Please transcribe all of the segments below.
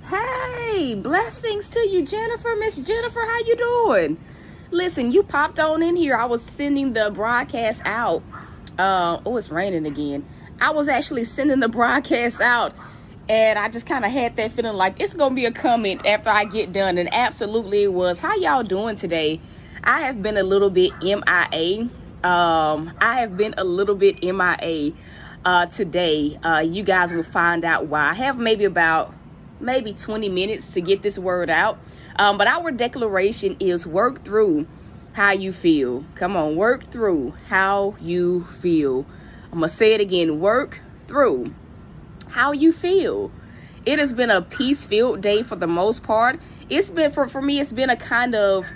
Hey, blessings to you, Jennifer. Miss Jennifer, how you doing? Listen, you popped on in here. I was sending the broadcast out. Oh, it's raining again. I was actually sending the broadcast out, and I just kind of had that feeling like it's going to be a comment after I get done, and absolutely it was. How y'all doing today? I have been a little bit MIA. Today. You guys will find out why. I have maybe 20 minutes to get this word out. But our declaration is work through how you feel. Come on, work through how you feel. I'm going to say it again. Work through how you feel. It has been a peace-filled day for the most part. It's been, for me, it's been a kind of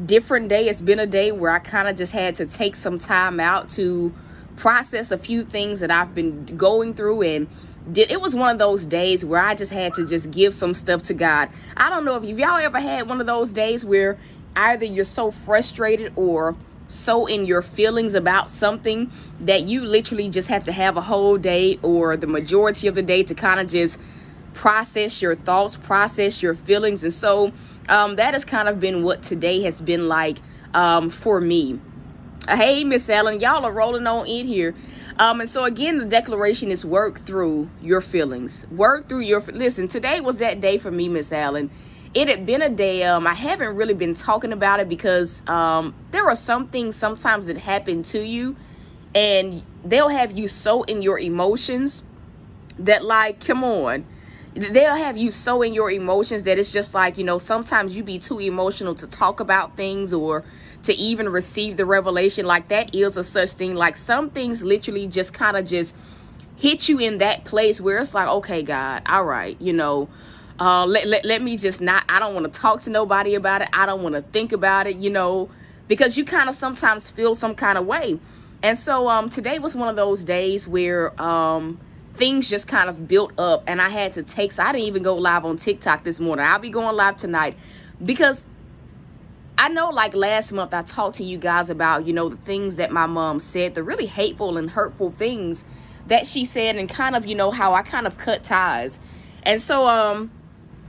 different day. It's been a day where I kind of just had to take some time out to process a few things that I've been going through, and it was one of those days where I just had to just give some stuff to God. I don't know if y'all ever had one of those days where either you're so frustrated or so in your feelings about something that you literally just have to have a whole day or the majority of the day to kind of just process your thoughts, process your feelings. And so that has kind of been what today has been like for me. Hey, Miss Ellen, y'all are rolling on in here. And so again, the declaration is work through your feelings. Work through listen, today was that day for me, Miss Allen. It had been a day, I haven't really been talking about it because there are some things sometimes that happen to you and they'll have you so in your emotions that, like, come on. They'll have you so in your emotions that it's just like, sometimes you be too emotional to talk about things or to even receive the revelation. Like, that is a such thing. Like, some things literally just kind of just hit you in that place where it's like, okay, God, all right, let me just not, I don't want to talk to nobody about it. I don't want to think about it, because you kind of sometimes feel some kind of way. And so today was one of those days where things just kind of built up, and I had to so I didn't even go live on TikTok this morning. I'll be going live tonight because I know, like, last month I talked to you guys about, the things that my mom said, the really hateful and hurtful things that she said, and kind of, how I kind of cut ties. And so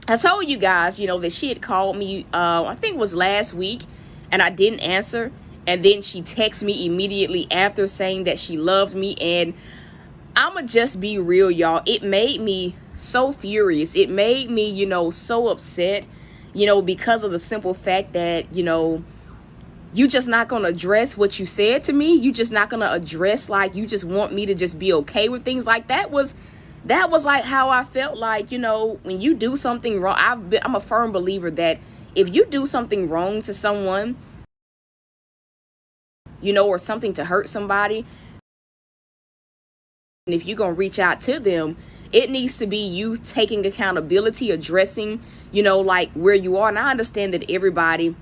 I told you guys, that she had called me, I think it was last week, and I didn't answer. And then she texted me immediately after saying that she loved me. And I'ma just be real, y'all. It made me so furious. It made me, so upset, because of the simple fact that, you just not going to address what you said to me. You just not going to address, like, you just want me to just be okay with things. Like, that was like how I felt. Like, when you do something wrong, I'm a firm believer that if you do something wrong to someone, or something to hurt somebody, and if you're going to reach out to them, it needs to be you taking accountability, addressing, like, where you are. And I understand that everybody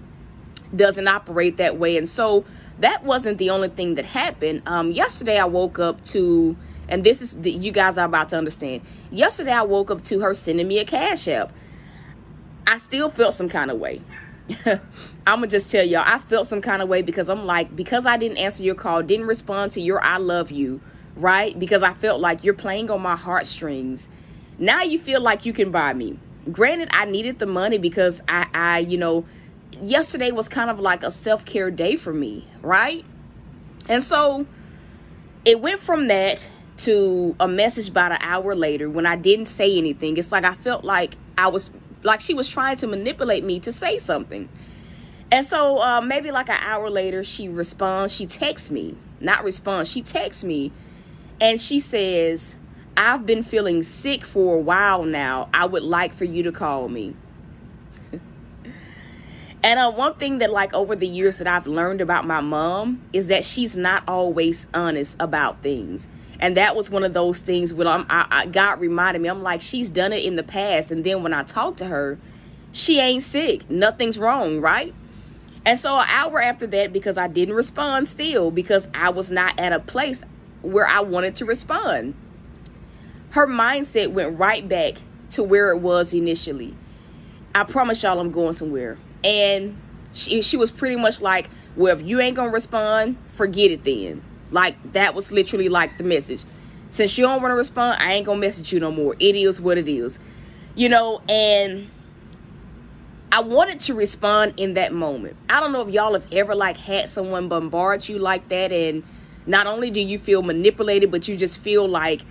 doesn't operate that way. And so that wasn't the only thing that happened. Yesterday I woke up to, and this is you guys are about to understand. Yesterday I woke up to her sending me a CashApp. I still felt some kind of way. I'm gonna just tell y'all, I felt some kind of way because I'm like, because I didn't answer your call, didn't respond to your I love you, right? Because I felt like you're playing on my heartstrings. Now you feel like you can buy me. Granted, I needed the money because I yesterday was kind of like a self-care day for me, right? And so it went from that to a message about an hour later when I didn't say anything. It's like I felt like she was trying to manipulate me to say something. And so maybe like an hour later, she responds. She texts me. Not responds. She texts me. And she says, I've been feeling sick for a while now. I would like for you to call me. And one thing that, like, over the years that I've learned about my mom is that she's not always honest about things. And that was one of those things where God reminded me, I'm like, she's done it in the past. And then when I talk to her, she ain't sick. Nothing's wrong, right? And so an hour after that, because I didn't respond still, because I was not at a place where I wanted to respond, her mindset went right back to where it was initially. I promise y'all I'm going somewhere. And she was pretty much like, well, if you ain't gonna respond, forget it then. Like, that was literally like the message. Since you don't want to respond, I ain't gonna message you no more. It is what it is. And I wanted to respond in that moment. I don't know if y'all have ever had someone bombard you like that, and not only do you feel manipulated, but you just feel like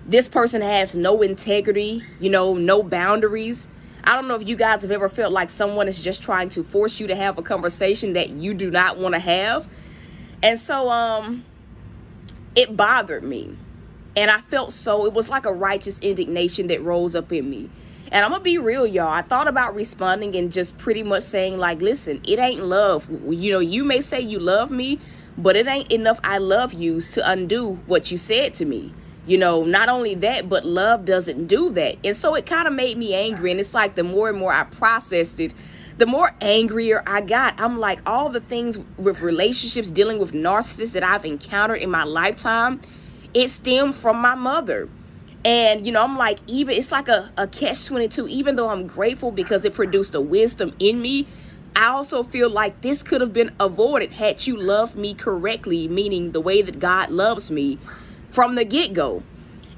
this person has no integrity, no boundaries. I don't know if you guys have ever felt like someone is just trying to force you to have a conversation that you do not want to have. And so it bothered me. And I felt it was like a righteous indignation that rose up in me. And I'm going to be real, y'all. I thought about responding and just pretty much saying listen, it ain't love. You may say you love me, but it ain't enough I love you to undo what you said to me. Not only that, but love doesn't do that. And so it kind of made me angry. And it's like the more and more I processed it, the more angrier I got. I'm like, all the things with relationships, dealing with narcissists that I've encountered in my lifetime, it stemmed from my mother. And, I'm like, it's like a catch-22. Even though I'm grateful because it produced a wisdom in me, I also feel like this could have been avoided had you loved me correctly, meaning the way that God loves me from the get-go.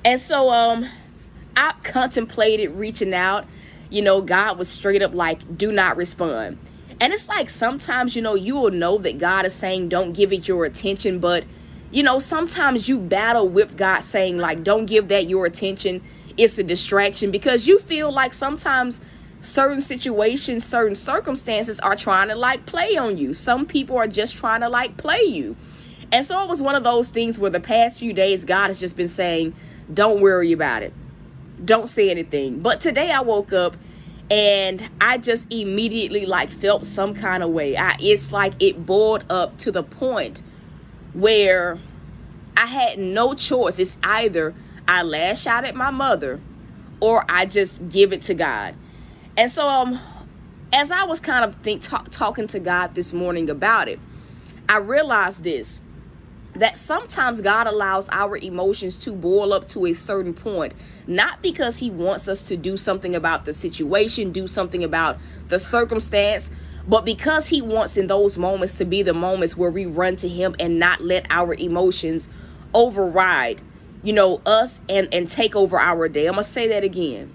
And so I contemplated reaching out. God was straight up like, do not respond. And it's like sometimes, you will know that God is saying don't give it your attention. But, sometimes you battle with God saying don't give that your attention. It's a distraction, because you feel like sometimes certain situations, certain circumstances are trying to play on you. Some people are just trying to play you. And so it was one of those things where the past few days, God has just been saying, don't worry about it. Don't say anything. But today I woke up and I just immediately felt some kind of way. It's like it boiled up to the point where I had no choice. It's either I lash out at my mother or I just give it to God. And so as I was kind of talking to God this morning about it, I realized this, that sometimes God allows our emotions to boil up to a certain point, not because he wants us to do something about the situation, do something about the circumstance, but because he wants in those moments to be the moments where we run to him and not let our emotions override, us and take over our day. I'm going to say that again.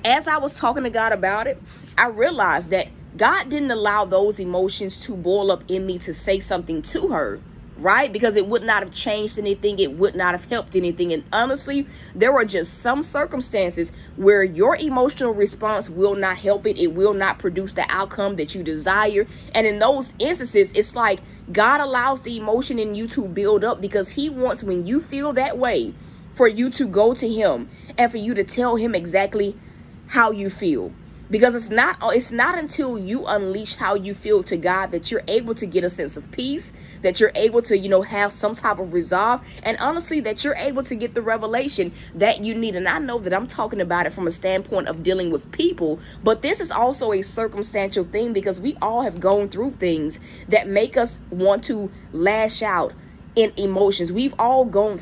As I was talking to God about it, I realized that God didn't allow those emotions to boil up in me to say something to her, right? Because it would not have changed anything. It would not have helped anything. And honestly, there were just some circumstances where your emotional response will not help it. It will not produce the outcome that you desire. And in those instances, it's like God allows the emotion in you to build up because he wants, when you feel that way, for you to go to him and for you to tell him exactly how you feel. Because it's not until you unleash how you feel to God that you're able to get a sense of peace, that you're able to, have some type of resolve, and honestly, that you're able to get the revelation that you need. And I know that I'm talking about it from a standpoint of dealing with people, but this is also a circumstantial thing because we all have gone through things that make us want to lash out in emotions.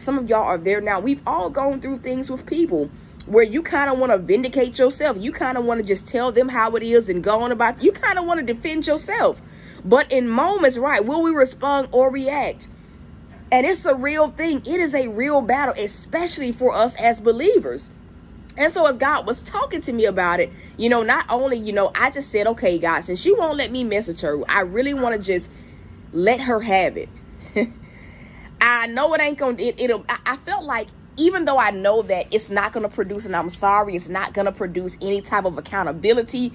Some of y'all are there now. We've all gone through things with people where you kind of want to vindicate yourself. You kind of want to just tell them how it is and go on about. You kind of want to defend yourself. But in moments, right, will we respond or react? And it's a real thing. It is a real battle, especially for us as believers. And so as God was talking to me about it, not only, I just said, okay, God, since you won't let me message her, I really want to just let her have it. I know it ain't going to, I felt like, even though I know that it's not going to produce, and I'm sorry, it's not going to produce any type of accountability,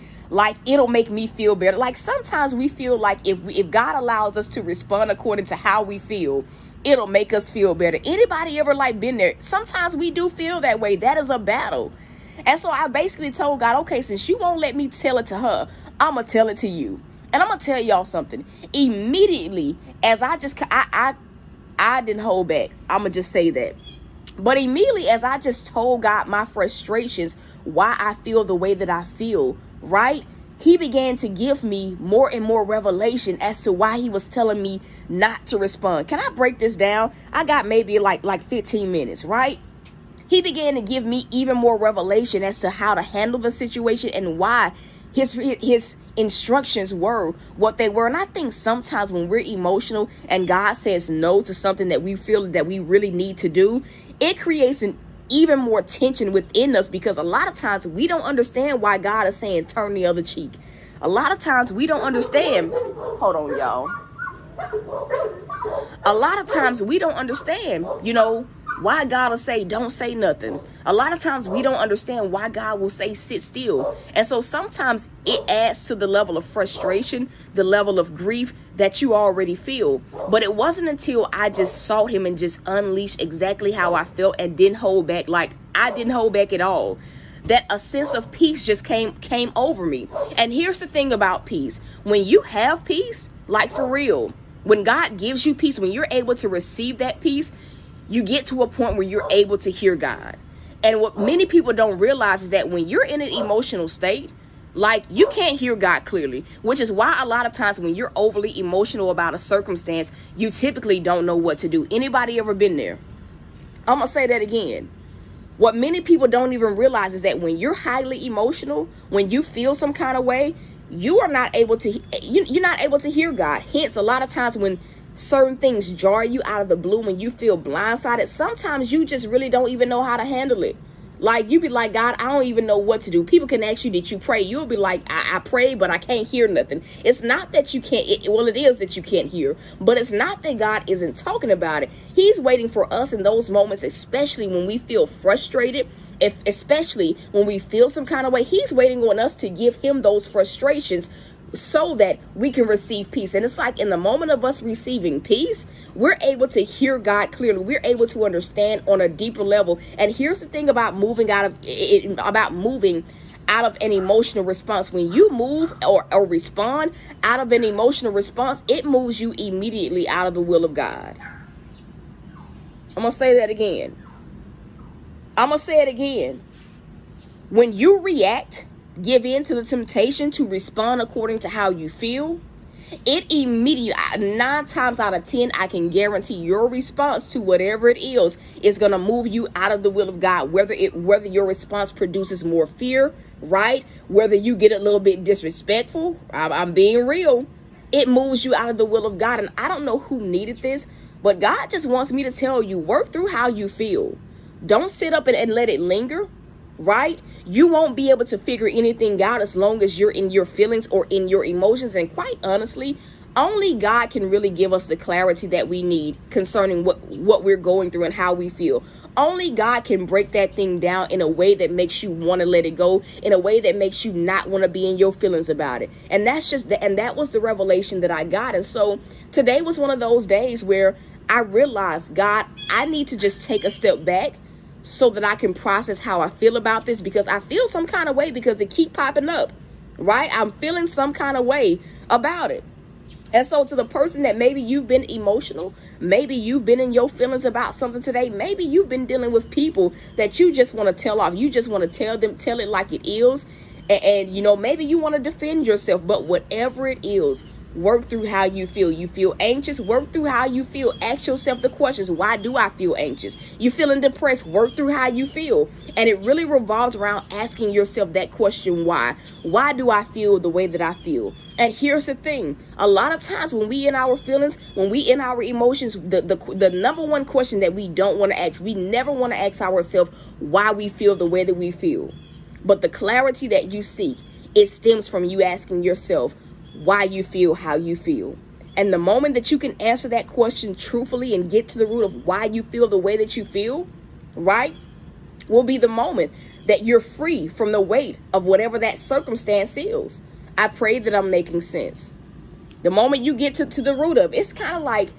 it'll make me feel better. Sometimes we feel like if God allows us to respond according to how we feel, it'll make us feel better. Anybody ever been there? Sometimes we do feel that way. That is a battle. And so I basically told God, okay, since you won't let me tell it to her, I'm going to tell it to you. And I'm going to tell y'all something. Immediately, as I didn't hold back. I'm going to just say that. But immediately as I just told God my frustrations, why I feel the way that I feel, right? He began to give me more and more revelation as to why he was telling me not to respond. Can I break this down? I got maybe like 15 minutes, right? He began to give me even more revelation as to how to handle the situation and why his instructions were what they were. And I think sometimes when we're emotional and God says no to something that we feel that we really need to do, it creates even more tension within us, because a lot of times we don't understand why God is saying turn the other cheek. A lot of times we don't understand. Hold on, y'all. A lot of times we don't understand, why God will say don't say nothing. A lot of times we don't understand why God will say sit still. And so sometimes it adds to the level of frustration, the level of grief that you already feel. But it wasn't until I just sought him and just unleashed exactly how I felt and didn't hold back, like I didn't hold back at all, that a sense of peace just came over me. And here's the thing about peace. When you have peace, like for real, when God gives you peace, when you're able to receive that peace, you get to a point where you're able to hear God. And what many people don't realize is that when you're in an emotional state, like you can't hear God clearly, which is why a lot of times when you're overly emotional about a circumstance, you typically don't know what to do. Anybody ever been there? I'm going to say that again. What many people don't even realize is that when you're highly emotional, when you feel some kind of way, you're not able to hear God. Hence, a lot of times when certain things jar you out of the blue, when you feel blindsided, sometimes you just really don't even know how to handle it. Like you be like, God, I don't even know what to do. People can ask you, did you pray? You'll be like, I prayed, but I can't hear nothing. It's not that you can't, it is that you can't hear, but it's not that God isn't talking about it. He's waiting for us in those moments, especially when we feel frustrated, especially when we feel some kind of way. He's waiting on us to give him those frustrations so that we can receive peace. And it's like in the moment of us receiving peace, we're able to hear God clearly. We're able to understand on a deeper level. And here's the thing about moving out of an emotional response. When you move or respond out of an emotional response, it moves you immediately out of the will of God. I'm going to say that again. When you react, give in to the temptation to respond according to how you feel, it immediately, 9 times out of 10, I can guarantee your response to whatever it is going to move you out of the will of God. Whether your response produces more fear, right? Whether you get a little bit disrespectful, I'm being real. It moves you out of the will of God. And I don't know who needed this, but God just wants me to tell you, work through how you feel. Don't sit up and let it linger. Right? You won't be able to figure anything out as long as you're in your feelings or in your emotions. And quite honestly, only God can really give us the clarity that we need concerning what we're going through and how we feel. Only God can break that thing down in a way that makes you want to let it go, in a way that makes you not want to be in your feelings about it. And that was the revelation that I got. And so today was one of those days where I realized, God, I need to just take a step back so that I can process how I feel about this, because I feel some kind of way because it keep popping up, right? I'm feeling some kind of way about it. And so to the person that maybe you've been emotional, maybe you've been in your feelings about something today, maybe you've been dealing with people that you just want to tell off. You just want to tell it like it is. And maybe you want to defend yourself, but whatever it is, work through how you feel. You feel anxious? Work through how you feel. Ask yourself the questions. Why do I feel anxious? You feeling depressed? Work through how you feel. And it really revolves around asking yourself that question, why? Why do I feel the way that I feel? And here's the thing. A lot of times when we in our feelings, when we in our emotions, the number one question that we don't want to ask, we never want to ask ourselves why we feel the way that we feel. But the clarity that you seek, it stems from you asking yourself why you feel how you feel. And the moment that you can answer that question truthfully and get to the root of why you feel the way that you feel, right, will be the moment that you're free from the weight of whatever that circumstance is. I pray that I'm making sense. The moment you get to the root of it, it's kind of like,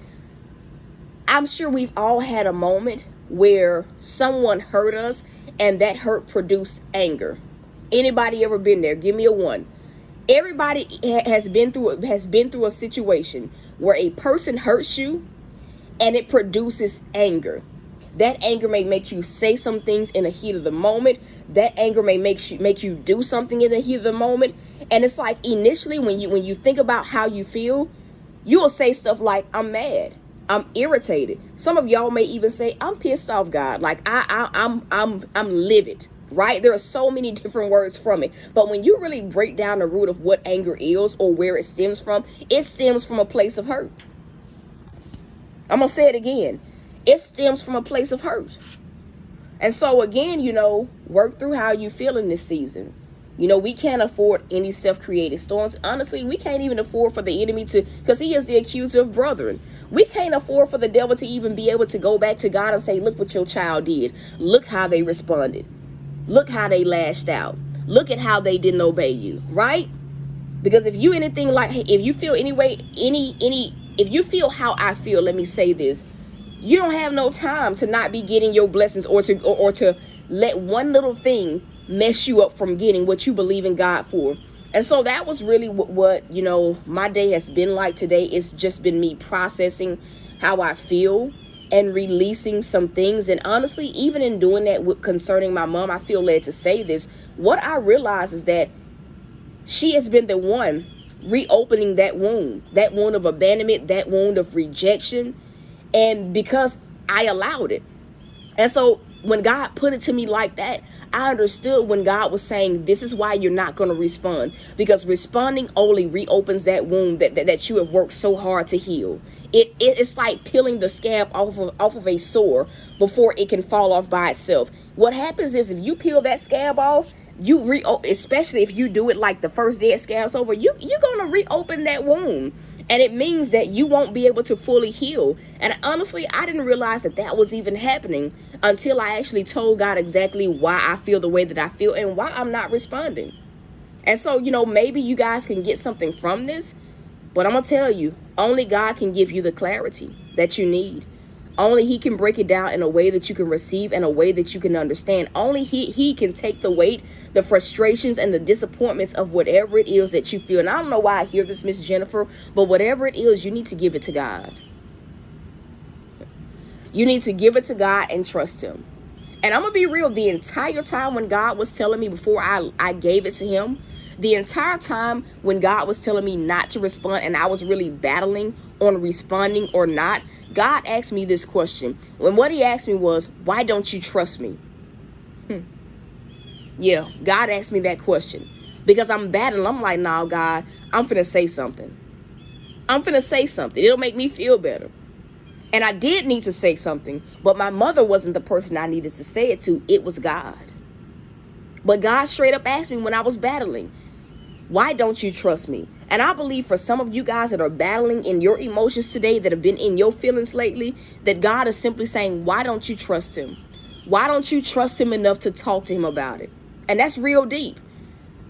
I'm sure we've all had a moment where someone hurt us and that hurt produced anger. Anybody ever been there? Give me a 1. Everybody has been through a situation where a person hurts you and it produces anger. That anger may make you say some things in the heat of the moment. That anger may make you do something in the heat of the moment. And it's like initially when you think about how you feel, you will say stuff like, I'm mad, I'm irritated. Some of y'all may even say, I'm pissed off, God. Like I'm livid. Right? There are so many different words from it. But when you really break down the root of what anger is or where it stems from a place of hurt. I'm going to say it again. It stems from a place of hurt. And so again, work through how you feel in this season. We can't afford any self-created storms. Honestly, we can't even afford for the enemy because he is the accuser of brethren. We can't afford for the devil to even be able to go back to God and say, look what your child did. Look how they responded. Look how they lashed out. Look at how they didn't obey you, right? Because if you feel if you feel how I feel, let me say this, you don't have no time to not be getting your blessings or to let one little thing mess you up from getting what you believe in God for. And so that was really what my day has been like today. It's just been me processing how I feel and releasing some things. And honestly, even in doing that concerning my mom, I feel led to say this. What I realize is that she has been the one reopening that wound of abandonment, that wound of rejection. And because I allowed it. And so when God put it to me like that, I understood when God was saying, this is why you're not going to respond, because responding only reopens that wound that you have worked so hard to heal. It's like peeling the scab off of a sore before it can fall off by itself. What happens is if you peel that scab off, especially if you do it like the first day it scabs over, you're going to reopen that wound. And it means that you won't be able to fully heal. And honestly, I didn't realize that was even happening until I actually told God exactly why I feel the way that I feel and why I'm not responding. And so, maybe you guys can get something from this. But I'm going to tell you, only God can give you the clarity that you need. Only he can break it down in a way that you can receive and a way that you can understand. Only he can take the weight, the frustrations, and the disappointments of whatever it is that you feel. And I don't know why I hear this, Miss Jennifer, but whatever it is, you need to give it to God. You need to give it to God and trust him. And I'm going to be real, the entire time when God was telling me before I gave it to him, the entire time when God was telling me not to respond and I was really battling on responding or not, God asked me this question. When what he asked me was, why don't you trust me? Yeah, God asked me that question because I'm battling. I'm like, nah, God, I'm finna say something. It'll make me feel better. And I did need to say something, but my mother wasn't the person I needed to say it to. It was God. But God straight up asked me when I was battling, why don't you trust me? And I believe for some of you guys that are battling in your emotions today, that have been in your feelings lately, that God is simply saying, why don't you trust him? Why don't you trust him enough to talk to him about it? And that's real deep.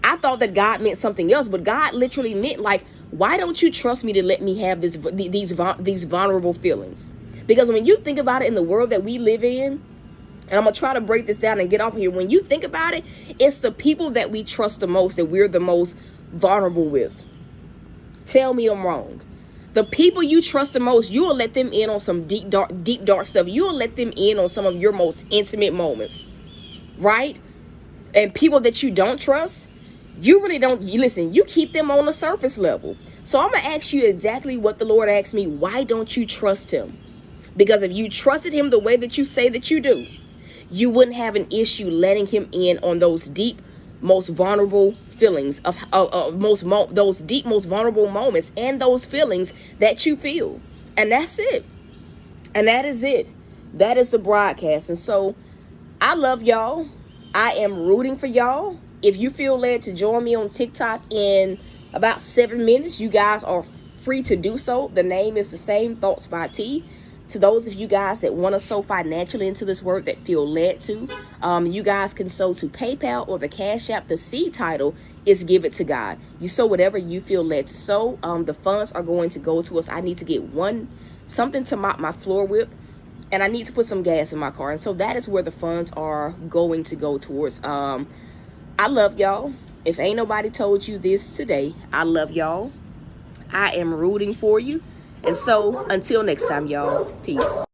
I thought that God meant something else, but God literally meant like, why don't you trust me to let me have these vulnerable feelings? Because when you think about it, in the world that we live in, and I'm going to try to break this down and get off here. When you think about it, it's the people that we trust the most that we're the most vulnerable with. Tell me I'm wrong. The people you trust the most, you will let them in on some deep, dark stuff. You will let them in on some of your most intimate moments, right? And people that you don't trust, you really don't, listen, you keep them on the surface level. So I'm going to ask you exactly what the Lord asked me. Why don't you trust him? Because if you trusted him the way that you say that you do, you wouldn't have an issue letting him in on those deep, most vulnerable feelings those deep, most vulnerable moments and those feelings that you feel. And that's it. And that is it. That is the broadcast. And so I love y'all. I am rooting for y'all. If you feel led to join me on TikTok in about 7 minutes, you guys are free to do so. The name is the same, Thoughts by T. To those of you guys that want to sow financially into this work, that feel led to, you guys can sow to PayPal or the Cash App. The seed title is Give It to God. You sow whatever you feel led to sow. The funds are going to go to us. I need to get something to mop my floor with, and I need to put some gas in my car. And so that is where the funds are going to go towards. I love y'all. If ain't nobody told you this today, I love y'all. I am rooting for you. And so until next time, y'all, peace.